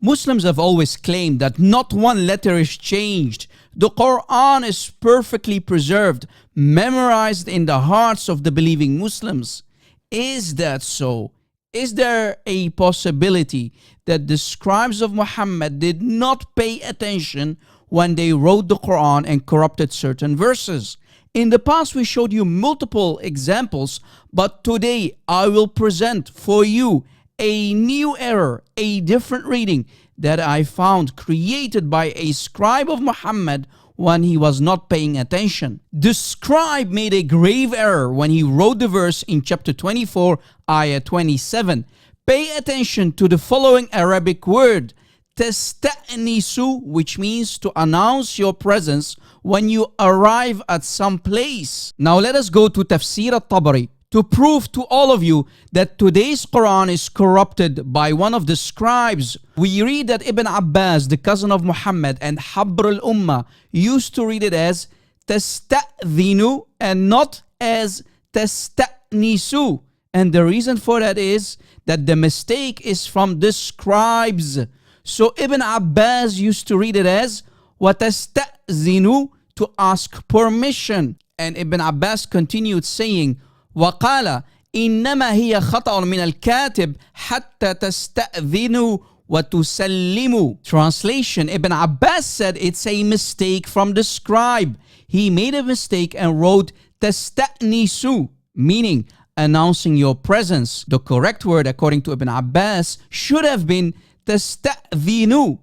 Muslims have always claimed that not one letter is changed. The Quran is perfectly preserved, memorized in the hearts of the believing Muslims. Is that so? Is there a possibility that the scribes of Muhammad did not pay attention when they wrote the Quran and corrupted certain verses? In the past, we showed you multiple examples, but today I will present for you a new error, a different reading that I found created by a scribe of Muhammad when he was not paying attention. The scribe made a grave error when he wrote the verse in chapter 24, ayah 27. Pay attention to the following Arabic word, tasta'nisu, which means to announce your presence when you arrive at some place. Now let us go to Tafsir al-Tabari to prove to all of you that today's Quran is corrupted by one of the scribes. We read that Ibn Abbas, the cousin of Muhammad and Habr al-Ummah, used to read it as tasta'dhinu and not as tasta'nisu. And the reason for that is that the mistake is from the scribes. So Ibn Abbas used to read it as وَتَسْتَأْذِنُ, to ask permission. And Ibn Abbas continued saying, وَقَالَ إِنَّمَا هِيَ خَطَأٌ مِنَ الْكَاتِبِ حَتَّى تَسْتَأْذِنُوا وَتُسَلِّمُوا. Translation, Ibn Abbas said it's a mistake from the scribe. He made a mistake and wrote تَسْتَأْنِسُ, meaning announcing your presence. The correct word, according to Ibn Abbas, should have been تَسْتَأْذِنُوا,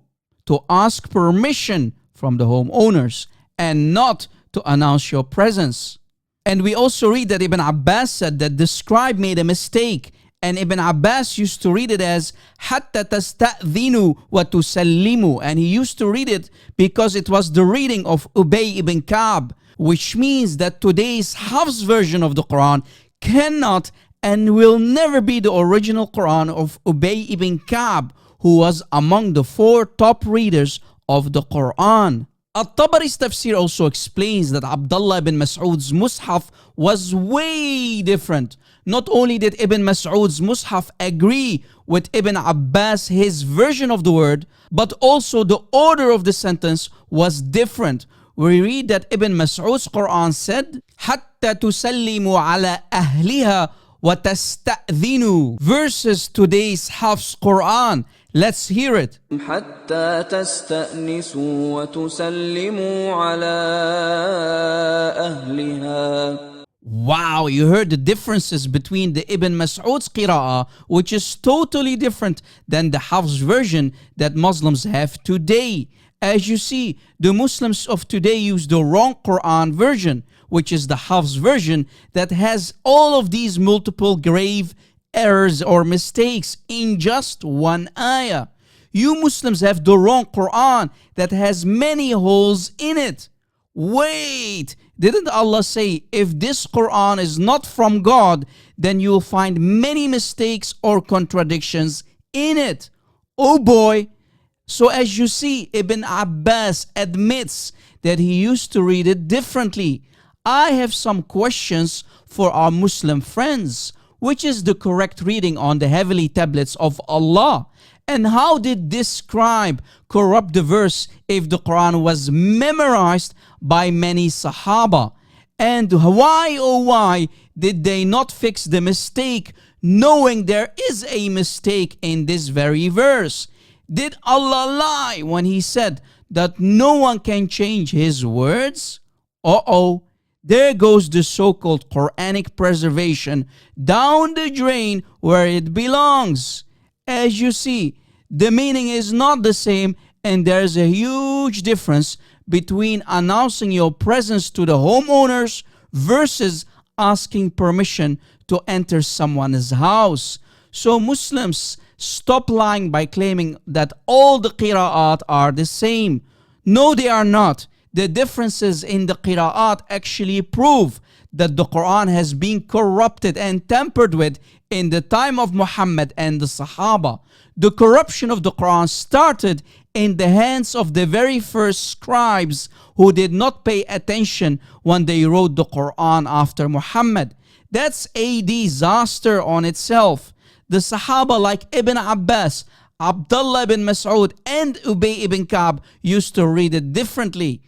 to ask permission from the homeowners, and not to announce your presence. And we also read that Ibn Abbas said that the scribe made a mistake, and Ibn Abbas used to read it as حَتَّى تَسْتَأْذِنُوا وَتُسَلِّمُوا, and he used to read it because it was the reading of Ubay ibn Ka'b, which means that today's Hafs version of the Quran cannot and will never be the original Quran of Ubay ibn Ka'b, who was among the 4 top readers of the Quran. At-Tabari's tafsir also explains that Abdullah ibn Mas'ud's Mus'haf was way different. Not only did Ibn Mas'ud's Mus'haf agree with Ibn Abbas, his version of the word, but also the order of the sentence was different. We read that Ibn Mas'ud's Quran said, حَتَّى تُسَلِّمُوا عَلَى أَهْلِهَا وَتَسْتَأْذِنُوا, versus today's Hafs Quran. Let's hear it. حتى تستأنسوا وتسلموا على أهلها. Wow, you heard the differences between the Ibn Mas'ud's qira'ah, which is totally different than the Hafs version that Muslims have today. As you see, the Muslims of today use the wrong Quran version, which is the Hafs version that has all of these multiple grave errors or mistakes in just one ayah. You Muslims have the wrong Quran that has many holes in it. Wait, didn't Allah say if this Quran is not from God, then you will find many mistakes or contradictions in it? Oh boy. So as you see, Ibn Abbas admits that he used to read it differently. I have some questions for our Muslim friends. Which is the correct reading on the heavenly tablets of Allah? And how did this scribe corrupt the verse if the Quran was memorized by many Sahaba? And why, oh why, did they not fix the mistake knowing there is a mistake in this very verse? Did Allah lie when He said that no one can change His words? Uh-oh. There goes the so-called Quranic preservation down the drain where it belongs. As you see, the meaning is not the same, and there's a huge difference between announcing your presence to the homeowners versus asking permission to enter someone's house. So Muslims, stop lying by claiming that all the qira'at are the same. No, they are not. The differences in the qira'at actually prove that the Quran has been corrupted and tampered with in the time of Muhammad and the Sahaba. The corruption of the Quran started in the hands of the very first scribes who did not pay attention when they wrote the Quran after Muhammad. That's a disaster on itself. The Sahaba like Ibn Abbas, Abdullah ibn Mas'ud and Ubay ibn Ka'b used to read it differently.